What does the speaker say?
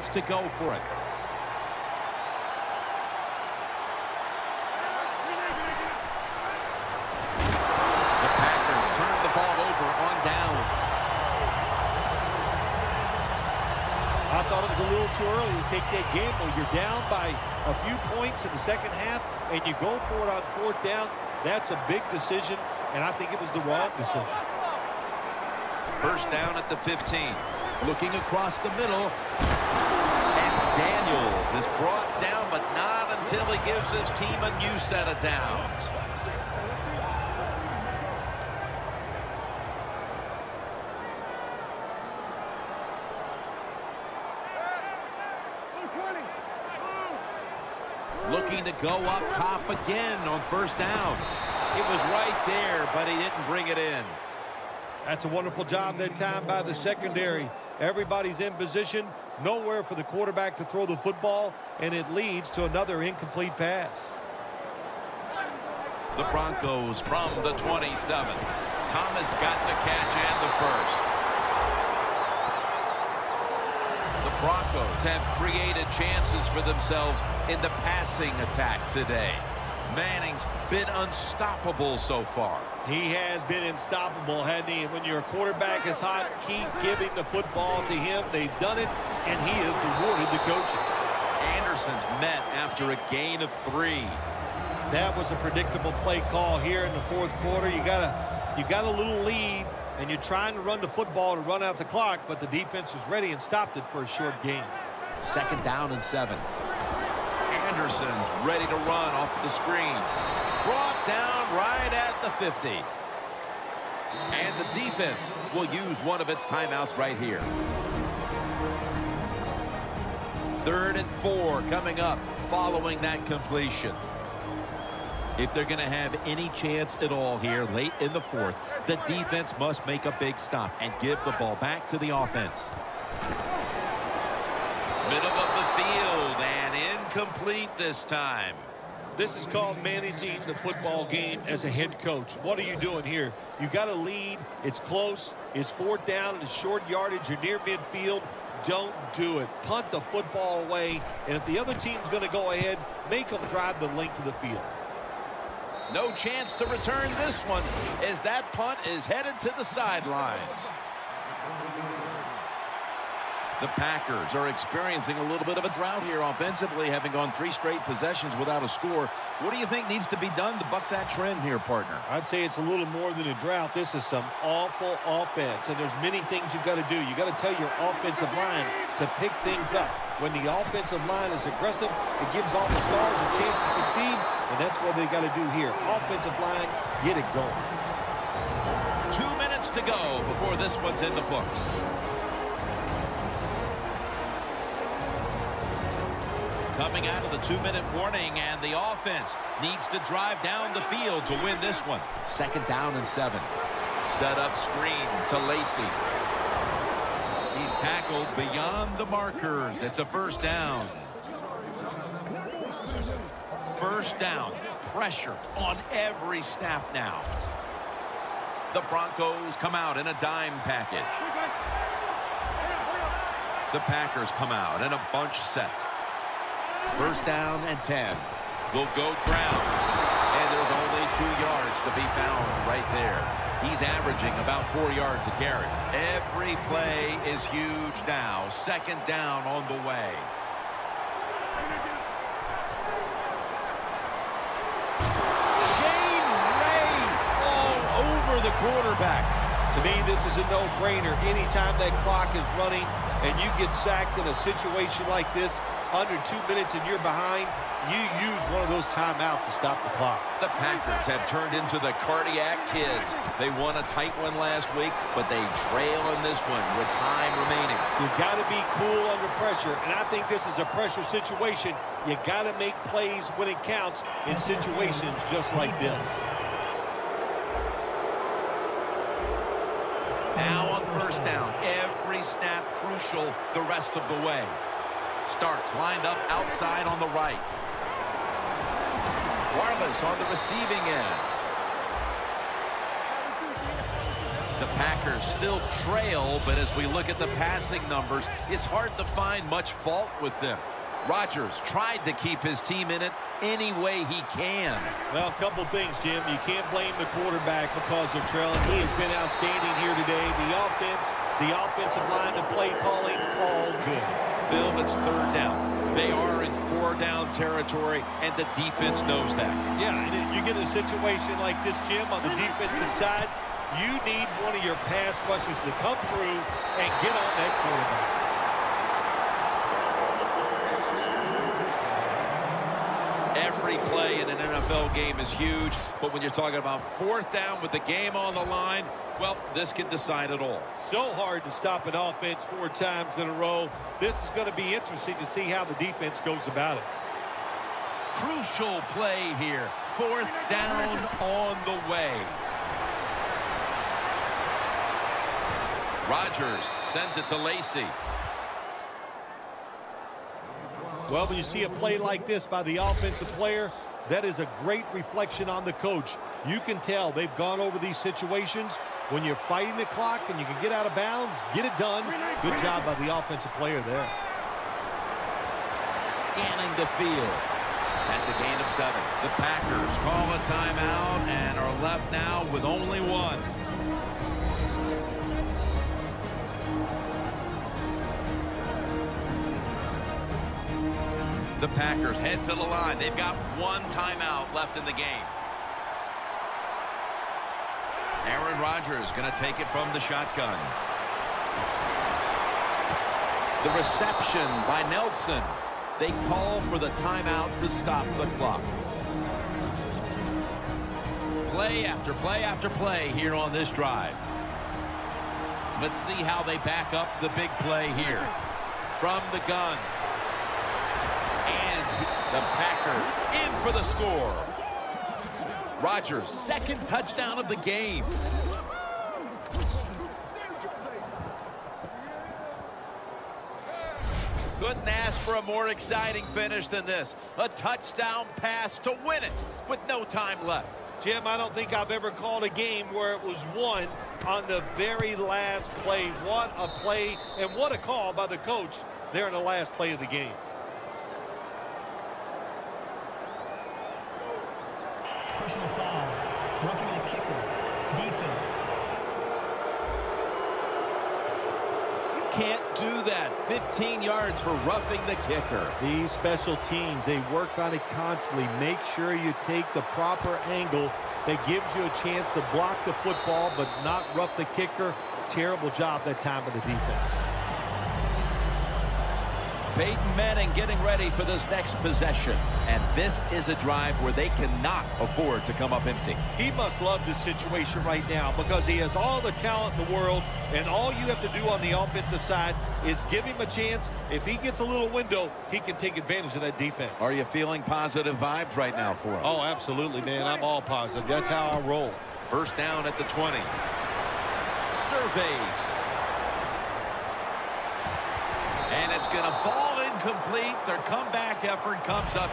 chance to go for it. The Packers turn the ball over on downs. I thought it was a little too early to take that gamble. You're down by a few points in the second half, and you go for it on fourth down. That's a big decision, and I think it was the wrong decision. First down at the 15. Looking across the middle. And Daniels is brought down, but not until he gives his team a new set of downs. Looking to go up top again on first down. It was right there, but he didn't bring it in. That's a wonderful job that time by the secondary. Everybody's in position, nowhere for the quarterback to throw the football, and it leads to another incomplete pass. The Broncos from the 27. Thomas got the catch and the first. The Broncos have created chances for themselves in the passing attack today. Manning's been unstoppable so far. He has been unstoppable, hasn't he? When your quarterback is hot, keep giving the football to him. They've done it, and he has rewarded the coaches. Anderson's met after a gain of 3. That was a predictable play call here in the fourth quarter. You got a little lead, and you're trying to run the football to run out the clock, but the defense was ready and stopped it for a short gain. Second down and 7. Anderson's ready to run off the screen. Brought down right at the 50. And the defense will use one of its timeouts right here. 3rd and 4 coming up following that completion. If they're going to have any chance at all here late in the fourth, the defense must make a big stop and give the ball back to the offense. Middle of the field and incomplete this time. This is called managing the football game as a head coach. What are you doing here? You got a lead. It's close. It's fourth down and it's short yardage. You're near midfield. Don't do it. Punt the football away. And if the other team's going to go ahead, make them drive the length of the field. No chance to return this one as that punt is headed to the sidelines. The Packers are experiencing a little bit of a drought here offensively, having gone 3 straight possessions without a score. What do you think needs to be done to buck that trend here, partner? I'd say it's a little more than a drought. This is some awful offense, and there's many things you've got to do. You've got to tell your offensive line to pick things up. When the offensive line is aggressive, it gives all the stars a chance to succeed, and that's what they got to do here. Offensive line, get it going. 2 minutes to go before this one's in the books. Coming out of the 2-minute warning, and the offense needs to drive down the field to win this one. Second down and 7. Set up screen to Lacey. He's tackled beyond the markers. It's a first down. First down. Pressure on every snap now. The Broncos come out in a dime package. The Packers come out in a bunch set. First down and 10. They'll go ground. And there's only 2 yards to be found right there. He's averaging about 4 yards a carry. Every play is huge now. Second down on the way. Shane Ray all over the quarterback. To me, this is a no-brainer. Anytime that clock is running and you get sacked in a situation like this, under 2 minutes and you're behind, you use one of those timeouts to stop the clock. The Packers have turned into the cardiac kids. They won a tight one last week, but they trail in this one with time remaining. You've got to be cool under pressure, and I think this is a pressure situation. You got to make plays when it counts in situations just like this. Now on first down, every snap crucial the rest of the way. Starks lined up outside on the right. Wireless on the receiving end. The Packers still trail, but as we look at the passing numbers, it's hard to find much fault with them. Rodgers tried to keep his team in it any way he can. Well, a couple things, Jim. You can't blame the quarterback because they're trailing. He has been outstanding here today. The offensive line and play calling, all good. Bill, it's third down. They are in four-down territory, and the defense knows that. Yeah, and you get a situation like this, Jim, on the defensive side, you need one of your pass rushers to come through and get on that quarterback. Every play in an NFL game is huge, but when you're talking about fourth down with the game on the line, well, this can decide it all. So hard to stop an offense 4 times in a row. This is going to be interesting to see how the defense goes about it. Crucial play here. Fourth down on the way. Rodgers sends it to Lacy. Well, when you see a play like this by the offensive player, that is a great reflection on the coach. You can tell they've gone over these situations. When you're fighting the clock and you can get out of bounds, get it done. Good job by the offensive player there. Scanning the field. That's a gain of 7. The Packers call a timeout and are left now with only 1. The Packers head to the line. They've got 1 timeout left in the game. Aaron Rodgers going to take it from the shotgun. The reception by Nelson. They call for the timeout to stop the clock. Play after play after play here on this drive. Let's see how they back up the big play here. From the gun. And the Packers in for the score. Rodgers' second touchdown of the game. Couldn't ask for a more exciting finish than this. A touchdown pass to win it with no time left. Jim, I don't think I've ever called a game where it was won on the very last play. What a play and what a call by the coach there in the last play of the game. Personal foul, roughing the kicker, defense. You can't do that. 15 yards for roughing the kicker. These special teams, they work on it constantly. Make sure you take the proper angle that gives you a chance to block the football but not rough the kicker. Terrible job that time by the defense. Peyton Manning getting ready for this next possession. And this is a drive where they cannot afford to come up empty. He must love this situation right now because he has all the talent in the world, and all you have to do on the offensive side is give him a chance. If he gets a little window, he can take advantage of that defense. Are you feeling positive vibes right now for him? Oh, absolutely, man. I'm all positive. That's how I roll. First down at the 20. Surveys. And it's going to fall incomplete. Their comeback effort comes up.